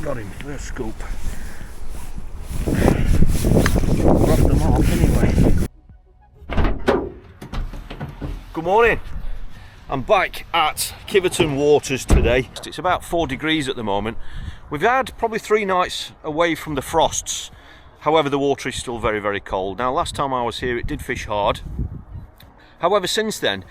Got him, first scoop. Off the mark anyway. Good morning. I'm back at Kiveton Waters today. It's about 4 degrees at the moment. We've had probably 3 nights away from the frosts. However, the water is still very, very cold. Now, last time I was here, it did fish hard. However, since then,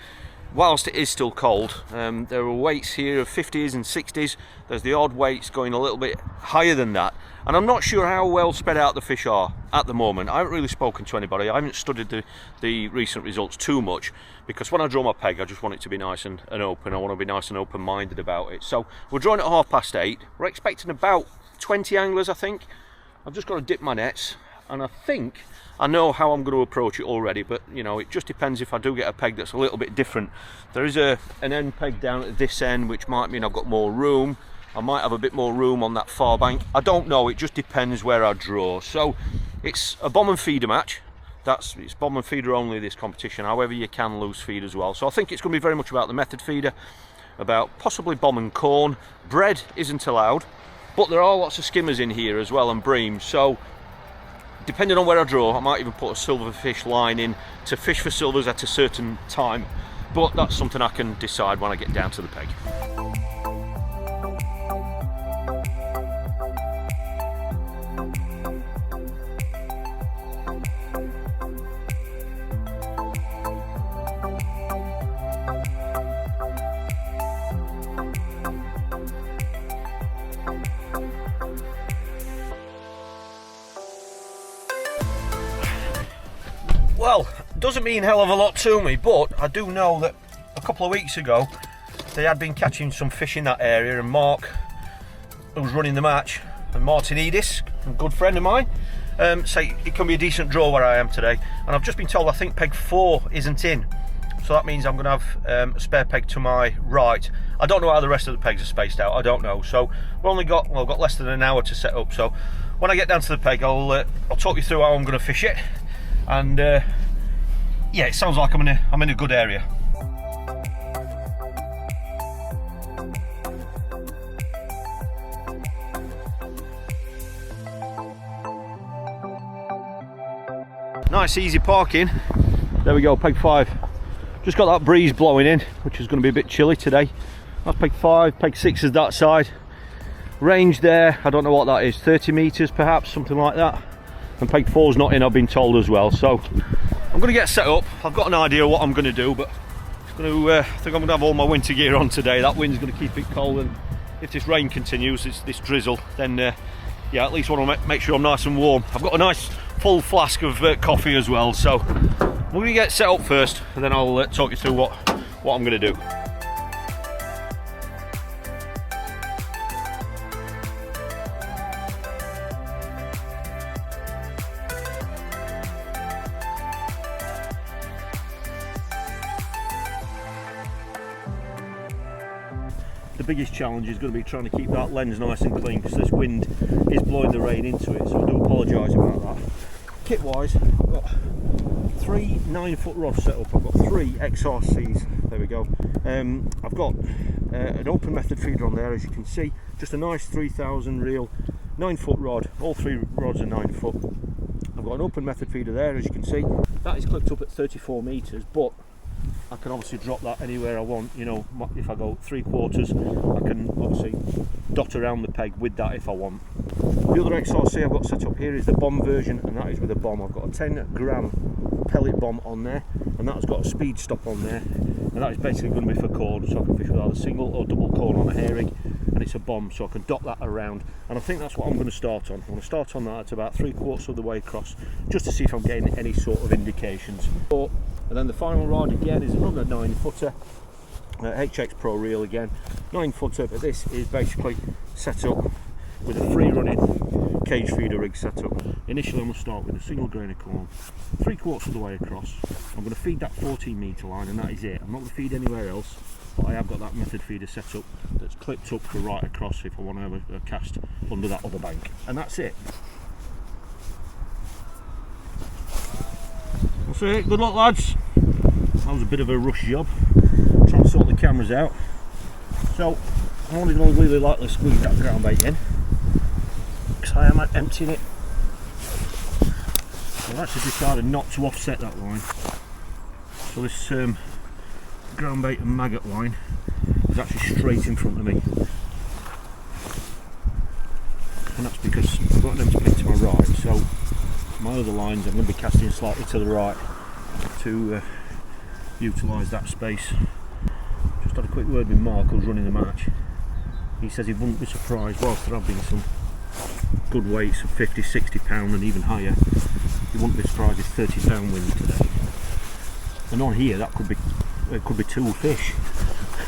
whilst it is still cold, there are weights here of 50s and 60s. There's the odd weights going a little bit higher than that. And I'm not sure how well spread out the fish are at the moment. I haven't really spoken to anybody. I haven't studied the recent results too much, because when I draw my peg, I just want it to be nice and open. I want to be nice and open-minded about it. So we're drawing at 8:30. We're expecting about 20 anglers, I think. I've just got to dip my nets, and I think I know how I'm going to approach it already, but you know, it just depends if I do get a peg that's a little bit different. There is an end peg down at this end, which might mean I've got more room. I might have a bit more room on that far bank. I don't know, it just depends where I draw. So it's a bomb and feeder match. It's bomb and feeder only, this competition. However, you can loose feed as well. So I think it's going to be very much about the method feeder, about possibly bomb and corn. Bread isn't allowed, but there are lots of skimmers in here as well, and breams. So depending on where I draw, I might even put a silverfish line in to fish for silvers at a certain time. But that's something I can decide when I get down to the peg. Well, it doesn't mean hell of a lot to me, but I do know that a couple of weeks ago they had been catching some fish in that area, and Mark, who was running the match, and Martin Edis, a good friend of mine, say it can be a decent draw where I am today. And I've just been told I think peg 4 isn't in, so that means I'm going to have a spare peg to my right. I don't know how the rest of the pegs are spaced out, I don't know. So we've only got, well, I've got less than an hour to set up, so when I get down to the peg, I'll talk you through how I'm going to fish it. And yeah, it sounds like I'm in a good area. Nice easy parking. There we go, peg 5. Just got that breeze blowing in, which is going to be a bit chilly today. That's peg 5, peg 6 is that side. Range there, I don't know what that is, 30 metres perhaps, something like that. And peg 4's not in, I've been told as well. So I'm going to get set up. I've got an idea what I'm going to do, but I think I'm going to have all my winter gear on today. That wind's going to keep it cold, and if this rain continues, this drizzle, then yeah, at least want to make sure I'm nice and warm. I've got a nice full flask of coffee as well, so we're going to get set up first, and then I'll talk you through what I'm going to do. The biggest challenge is going to be trying to keep that lens nice and clean, because this wind is blowing the rain into it, so I do apologise about that. Kit wise, I've got 3 9-foot rods set up. I've got 3 XRCs, there we go. I've got an open method feeder on there, as you can see, just a nice 3000 reel 9-foot rod. All 3 rods are 9 foot. I've got an open method feeder there, as you can see. That is clipped up at 34 metres, but I can obviously drop that anywhere I want. You know, if I go 3/4, I can obviously dot around the peg with that if I want. The other XRC I've got set up here is the bomb version, and that is with a bomb. I've got a 10-gram pellet bomb on there, and that's got a speed stop on there, and that is basically going to be for corn, so I can fish with either single or double corn on a herring, and it's a bomb, so I can dot that around. And I think that's what I'm going to start on. I'm going to start on that at about 3/4 of the way across, just to see if I'm getting any sort of indications. And then the final rod again is another 9-footer, HX Pro reel again, 9-footer, but this is basically set up with a free running cage feeder rig set up. Initially I'm going to start with a single grain of corn, 3/4 of the way across. I'm going to feed that 14 metre line, and that is it. I'm not going to feed anywhere else, but I have got that method feeder set up that's clipped up for right across if I want to have a cast under that other bank, and that's it. That's it, good luck lads. That was a bit of a rush job, trying to sort the cameras out. So I'm only going to really lightly squeeze that ground bait in, because I am emptying it. I've actually decided not to offset that line. So this ground bait and maggot line is actually straight in front of me. And that's because I've got them split to my right, so my other lines I'm going to be casting slightly to the right to utilise that space. Just had a quick word with Mark, who's running the match. He says he wouldn't be surprised, whilst there have been some good weights of 50, 60 pound and even higher, he wouldn't be surprised if 30 pound wind today. And on here that could be 2 fish.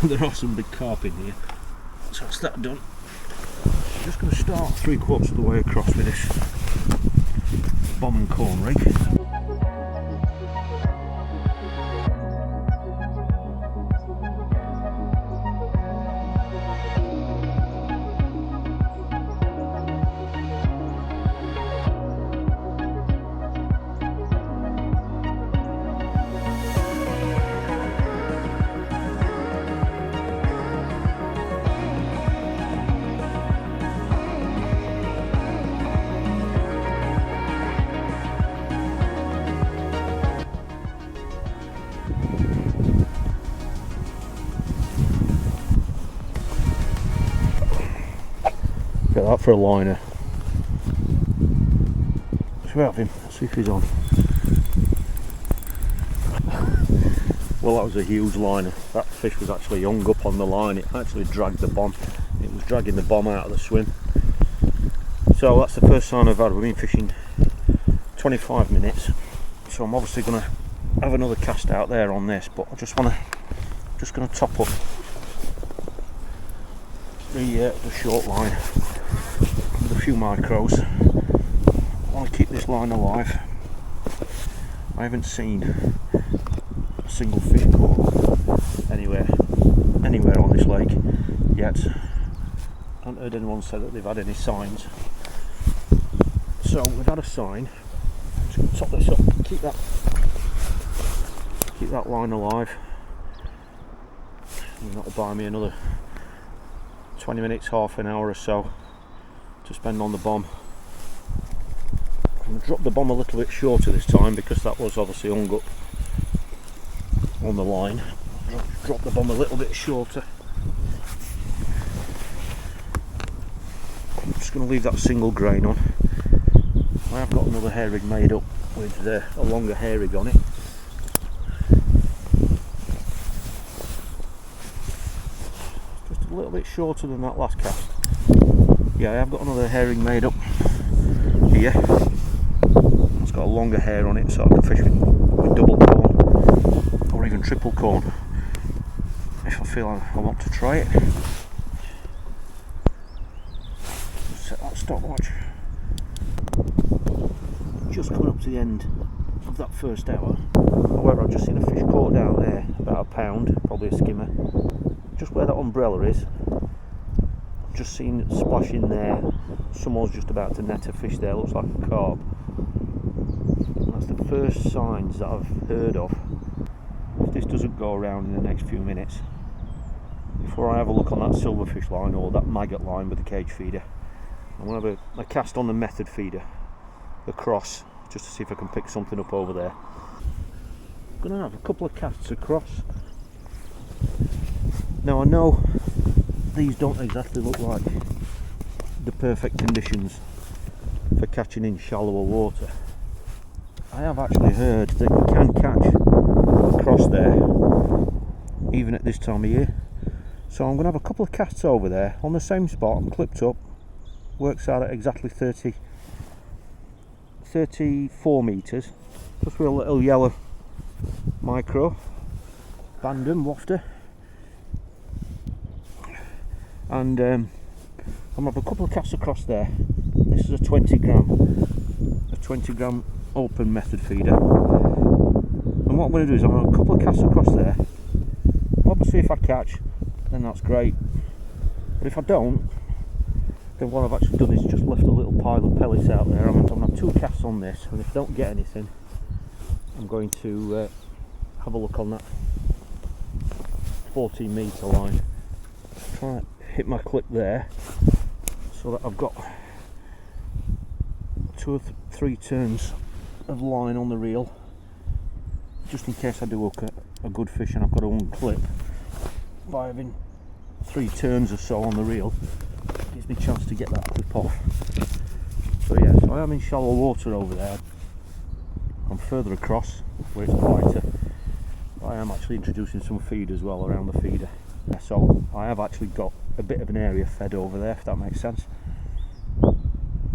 There are some big carp in here. So that's that done. I'm just going to start 3/4 of the way across with this bomb and corn rig. Get that for a liner. Should we have him? Let's see if he's on. Well, that was a huge liner. That fish was actually hung up on the line. It actually dragged the bomb. It was dragging the bomb out of the swim. So that's the first sign I've had. We've been fishing 25 minutes. So I'm obviously going to have another cast out there on this, but I just going to top up the short line with a few micros. I want to keep this line alive. I haven't seen a single fish caught anywhere on this lake yet. I haven't heard anyone say that they've had any signs. So we've had a sign. I'm just going to top this up, keep that line alive, and that'll buy me another 20 minutes, half an hour or so to spend on the bomb. I'm going to drop the bomb a little bit shorter this time because that was obviously hung up on the line. Drop the bomb a little bit shorter. I'm just going to leave that single grain on. I have got another hair rig made up with a longer hair rig on it. Just a little bit shorter than that last cast. Yeah, I have got another hair rig made up here. It's got a longer hair on it, so I can fish with double corn or even triple corn if I feel I want to try it. Set that stopwatch. Just coming up to the end of that first hour. However, I've just seen a fish caught down there, about a pound, probably a skimmer. Just where that umbrella is, I've just seen it splashing there. Someone's just about to net a fish there, looks like a carp. And that's the first signs that I've heard of. If this doesn't go around in the next few minutes, before I have a look on that silverfish line or that maggot line with the cage feeder, I'm going to have a cast on the method feeder across, just to see if I can pick something up over there. I'm going to have a couple of casts across. Now I know these don't exactly look like the perfect conditions for catching in shallower water. I have actually heard that you can catch across there even at this time of year. So I'm going to have a couple of casts over there on the same spot. I'm clipped up, works out at exactly 34 metres, just with a little yellow micro bandum wafter, and I'm gonna have a couple of casts across there. This is a 20 gram open method feeder, and what I'm going to do is I'm going to have a couple of casts across there. Obviously if I catch, then that's great, but if I don't, then what I've actually done is just left a little pile of pellets out there. I'm going to have 2 casts on this, and if I don't get anything, I'm going to have a look on that 14 metre line. Try and hit my clip there, so that I've got 2 or 3 turns of line on the reel, just in case I do hook a good fish and I've got to unclip. By having 3 turns or so on the reel, it gives me a chance to get that clip off. So yeah, so I am in shallow water over there. I'm further across where it's quieter. I am actually introducing some feed as well around the feeder, so I have actually got a bit of an area fed over there, if that makes sense.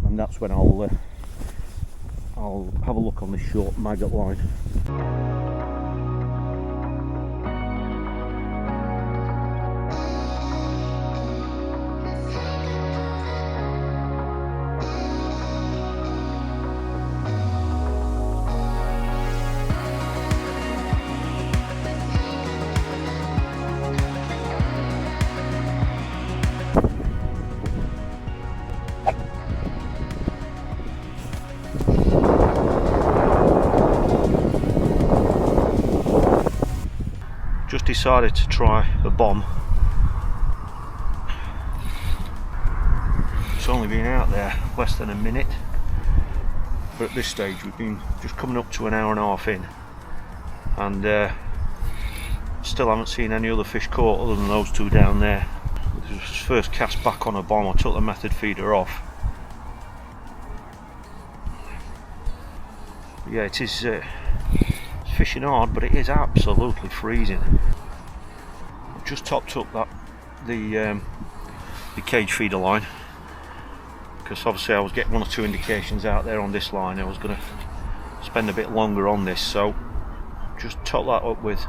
And that's when I'll have a look on this short maggot line. Just decided to try a bomb. It's only been out there less than a minute, but at this stage we've been just coming up to an hour and a half in, and still haven't seen any other fish caught other than those 2 down there. This was his first cast back on a bomb. I took the method feeder off. But yeah, it is fishing hard, but it is absolutely freezing. I've just topped up the cage feeder line, because obviously I was getting 1 or 2 indications out there on this line. I was going to spend a bit longer on this, so just top that up with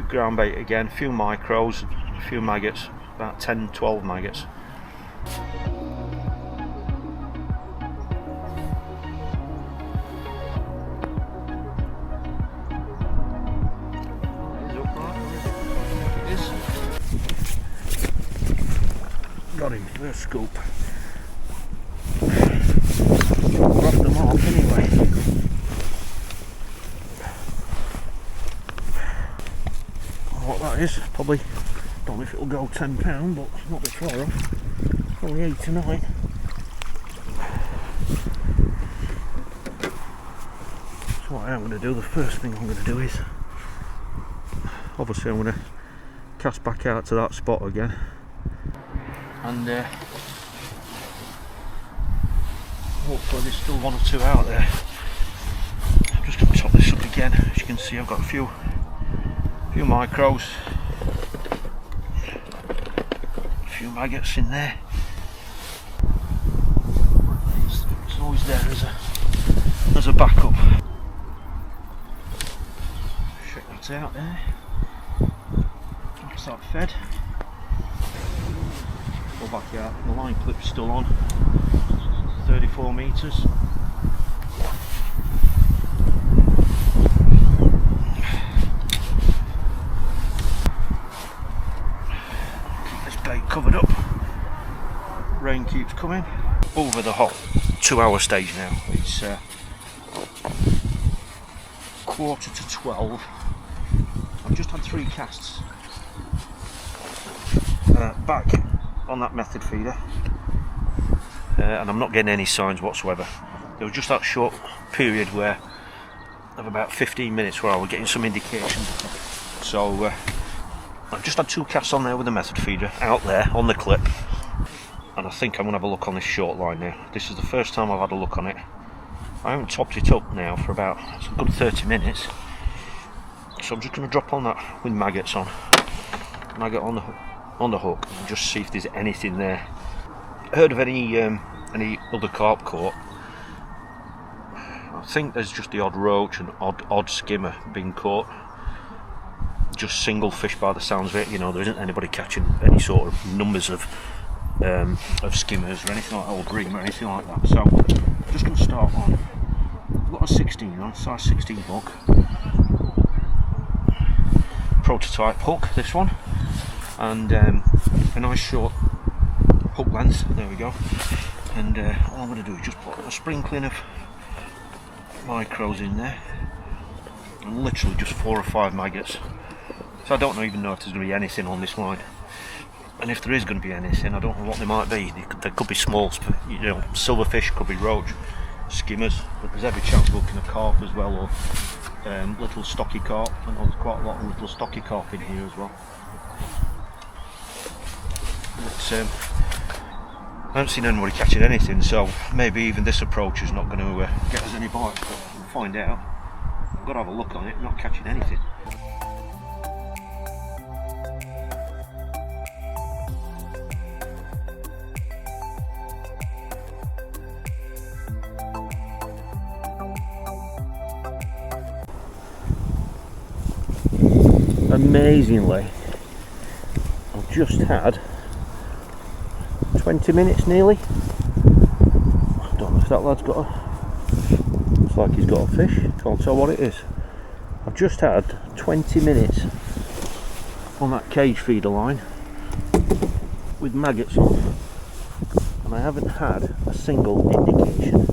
ground bait again, a few micros, a few maggots, about 10-12 maggots. Got him, first scoop. Roughed them off anyway. What that is, probably, don't know if it'll go £10, but not that far off. Only 8 to 9. So what I am going to do, the first thing I'm going to do is, obviously I'm going to cast back out to that spot again. And hopefully there's still 1 or 2 out there. I'm just going to top this up again. As you can see, I've got a few micros, a few maggots in there. It's always there as a backup. Check that out there. That's that fed. Go back out. The line clip's still on. 34 metres. This bait covered up. Rain keeps coming. Over the whole 2 hour stage now. It's 11:45. I've just had 3 casts back on that method feeder, and I'm not getting any signs whatsoever. There was just that short period where of about 15 minutes where I was getting some indications. So I've just had 2 casts on there with the method feeder out there on the clip, and I think I'm going to have a look on this short line now. This is the first time I've had a look on it. I haven't topped it up now for about a good 30 minutes, so I'm just going to drop on that with maggots on, maggot on the hook, and just see if there's anything there. Heard of any other carp caught? I think there's just the odd roach and odd skimmer being caught. Just single fish by the sounds of it. You know, there isn't anybody catching any sort of numbers of skimmers or anything like that, or bream or anything like that. So I'm just going to start on. I've got a 16 on, size 16 hook, prototype hook. This one. And a nice short hook length, there we go. And all I'm going to do is just put a sprinkling of micros in there, and literally just 4 or 5 maggots. So I don't even know if there's going to be anything on this line, and if there is going to be anything, I don't know what they might be. There could be small, you know, silverfish, could be roach, skimmers, but there's every chance of hooking a carp as well, or little stocky carp. I know there's quite a lot of little stocky carp in here as well. But I haven't seen anybody catching anything, so maybe even this approach is not going to get us any bites, but we'll find out. I've got to have a look on it, not catching anything. Amazingly, I've just had 20 minutes nearly. I don't know if that lad's got a... looks like he's got a fish, can't tell what it is. I've just had 20 minutes on that cage feeder line with maggots on, and I haven't had a single indication.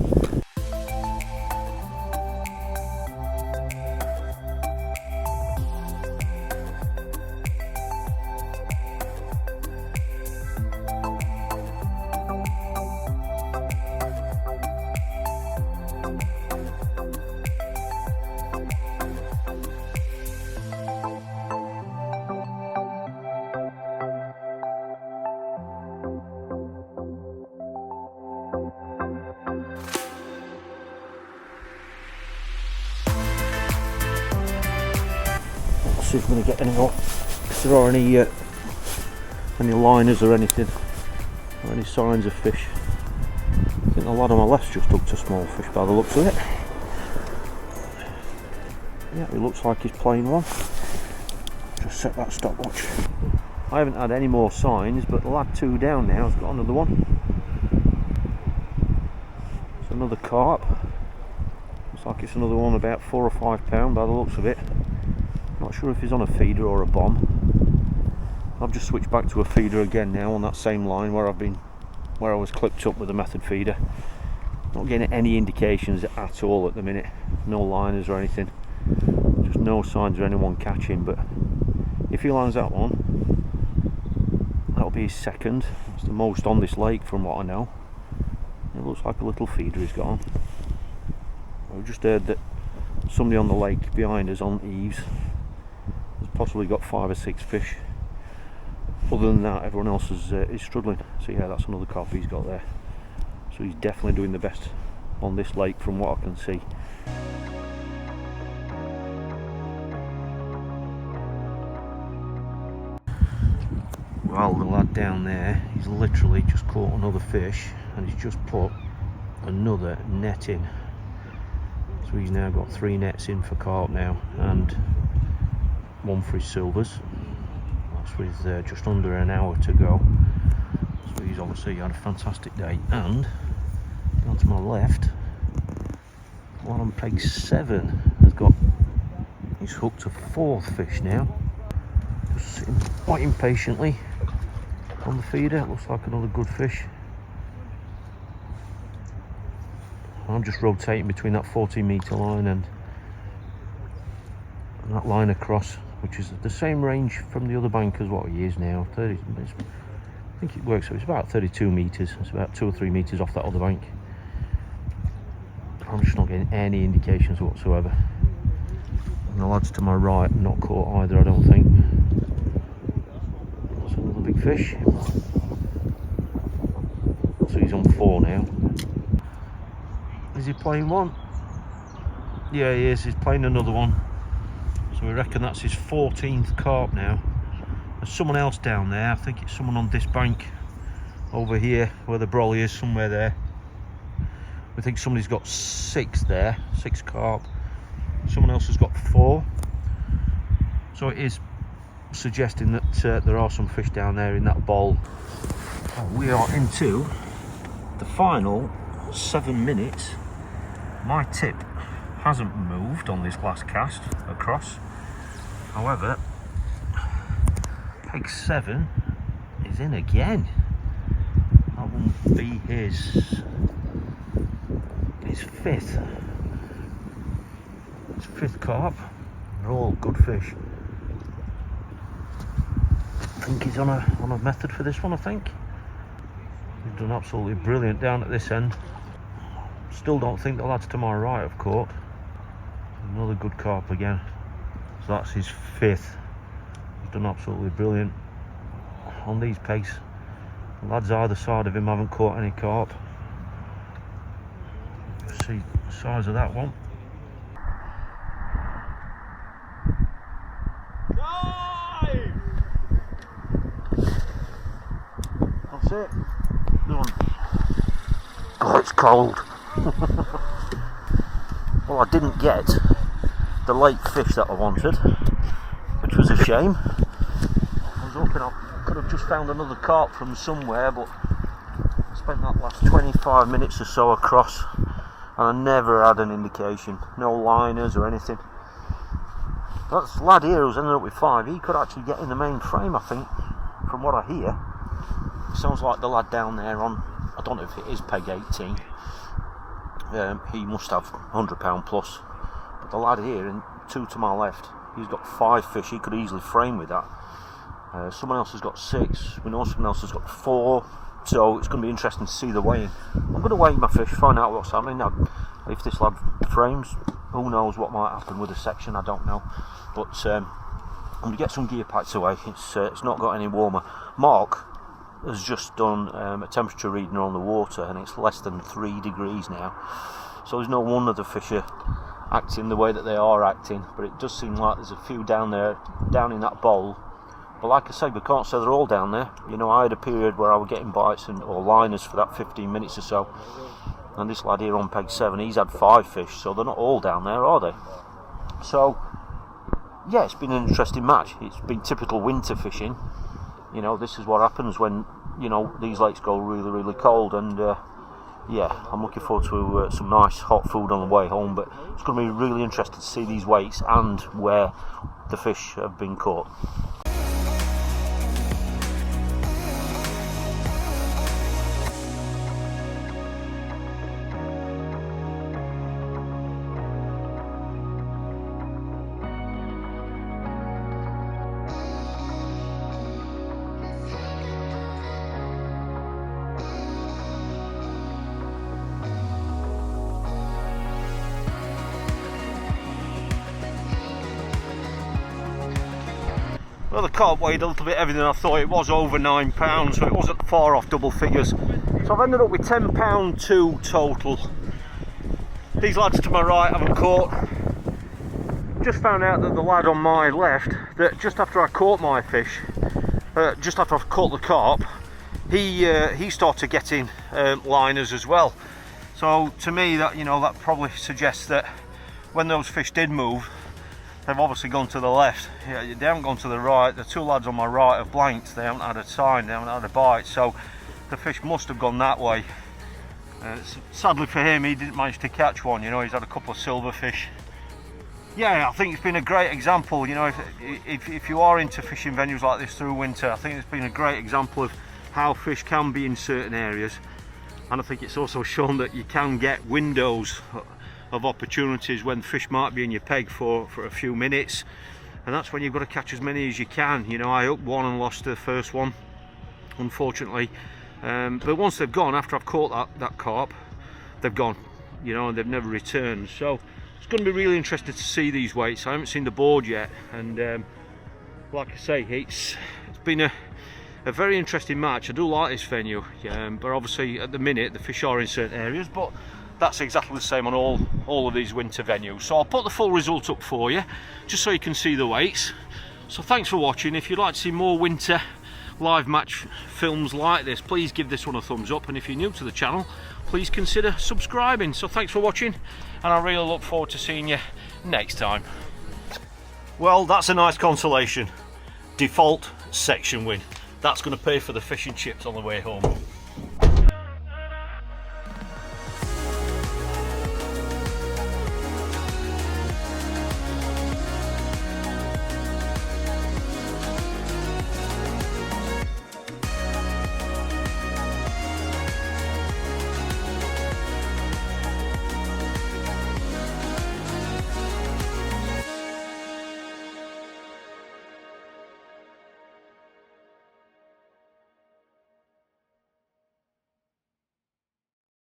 See if we're going to get any more, if there are any liners or anything, or any signs of fish. I think the lad on my left's just hooked a small fish by the looks of it. Yeah, it looks like he's playing one. Just set that stopwatch. I haven't had any more signs, but the lad 2 down now has got another one. It's another carp. Looks like it's another one about 4 or 5 pound by the looks of it. Not sure if he's on a feeder or a bomb. I've just switched back to a feeder again now on that same line where I was clipped up with a method feeder. Not getting any indications at all at the minute. No liners or anything. Just no signs of anyone catching, but if he lands that one, that'll be his second. It's the most on this lake from what I know. It looks like a little feeder he's got on. I've just heard that somebody on the lake behind us on eaves has possibly got 5 or 6 fish. Other than that, everyone else is struggling. So yeah, that's another carp he's got there. So he's definitely doing the best on this lake from what I can see. Well, the lad down there, he's literally just caught another fish and he's just put another net in. So he's now got 3 nets in for carp now, and 1 for his silvers. That's with just under an hour to go. So he's obviously had a fantastic day. And down to my left, one on peg 7 has got, he's hooked a 4th fish now. Just sitting quite impatiently on the feeder. Looks like another good fish. I'm just rotating between that 14-metre line and that line across, which is the same range from the other bank as what he is now. 30, I think it works, so it's about 32 metres. It's about 2 or 3 metres off that other bank. I'm just not getting any indications whatsoever. And the lads to my right are not caught either, I don't think. That's another big fish. So he's on 4 now. Is he playing one? Yeah, he is. He's playing another one. So we reckon that's his 14th carp now. There's someone else down there. I think it's someone on this bank over here where the brolly is, somewhere there. We think somebody's got 6 there, 6 carp. Someone else has got 4. So it is suggesting that there are some fish down there in that bowl. Oh, we are into the final 7 minutes. My tip hasn't moved on this last cast across. However, peg 7 is in again. That will be his 5th carp. They're all good fish. I think he's on a method for this one, I think. He's done absolutely brilliant down at this end. Still don't think the lads to my right have caught. Another good carp again. So that's his 5th. He's done absolutely brilliant on these pegs. The lads either side of him haven't caught any carp. See the size of that one. That's it. Done. Oh, it's cold. Well, I didn't get the lake fish that I wanted, which was a shame. I was hoping I could have just found another carp from somewhere, but I spent that last 25 minutes or so across and I never had an indication. No liners or anything. That lad here who's ended up with 5, he could actually get in the main frame, I think, from what I hear. Sounds like the lad down there on, I don't know if it is peg 18, he must have £100 plus, but the lad here, and 2 to my left, he's got 5 fish. He could easily frame with that. Someone else has got 6, we know someone else has got 4, so it's going to be interesting to see the weighing. I'm going to weigh my fish, find out what's happening. Now, if this lad frames, who knows what might happen with the section, I don't know, but I'm going to get some gear packs away. It's not got any warmer. Mark has just done a temperature reading on the water and it's less than 3 degrees now, so there's no wonder the fish are acting the way that they are acting, but it does seem like there's a few down there, down in that bowl. But like I say, we can't say they're all down there. You know, I had a period where I was getting bites or liners for that 15 minutes or so, and this lad here on peg 7, he's had 5 fish, so they're not all down there, are they? So yeah, it's been an interesting match. It's been typical winter fishing. You know, this is what happens when, you know, these lakes go really, really cold, and yeah, I'm looking forward to some nice hot food on the way home, but it's going to be really interesting to see these weights and where the fish have been caught. Well, the carp weighed a little bit heavier than I thought. It was over £9, so it wasn't far off double figures. So I've ended up with £10.2 total. These lads to my right haven't caught. Just found out that the lad on my left, that just after I caught my fish, just after I caught the carp, he started getting liners as well. So to me, that, you know, that probably suggests that when those fish did move, they've obviously gone to the left. Yeah, they haven't gone to the right. The 2 lads on my right have blanked. They haven't had a sign, they haven't had a bite, so the fish must have gone that way. Sadly for him, he didn't manage to catch one. You know, he's had a couple of silverfish. Yeah, I think it's been a great example. You know, if you are into fishing venues like this through winter, I think it's been a great example of how fish can be in certain areas, and I think it's also shown that you can get windows of opportunities when fish might be in your peg for a few minutes, and that's when you've got to catch as many as you can. You know, I hooked one and lost the first one, unfortunately, but once they've gone, after I've caught that carp, they've gone, you know, and they've never returned. So it's going to be really interesting to see these weights. I haven't seen the board yet, and like I say, it's been a very interesting match. I do like this venue, but obviously at the minute the fish are in certain areas, but that's exactly the same on all of these winter venues. So I'll put the full result up for you, just so you can see the weights. So thanks for watching. If you'd like to see more winter live match films like this, please give this one a thumbs up, and if you're new to the channel, please consider subscribing. So thanks for watching, and I really look forward to seeing you next time. Well, that's a nice consolation. Default section win. That's going to pay for the fish and chips on the way home.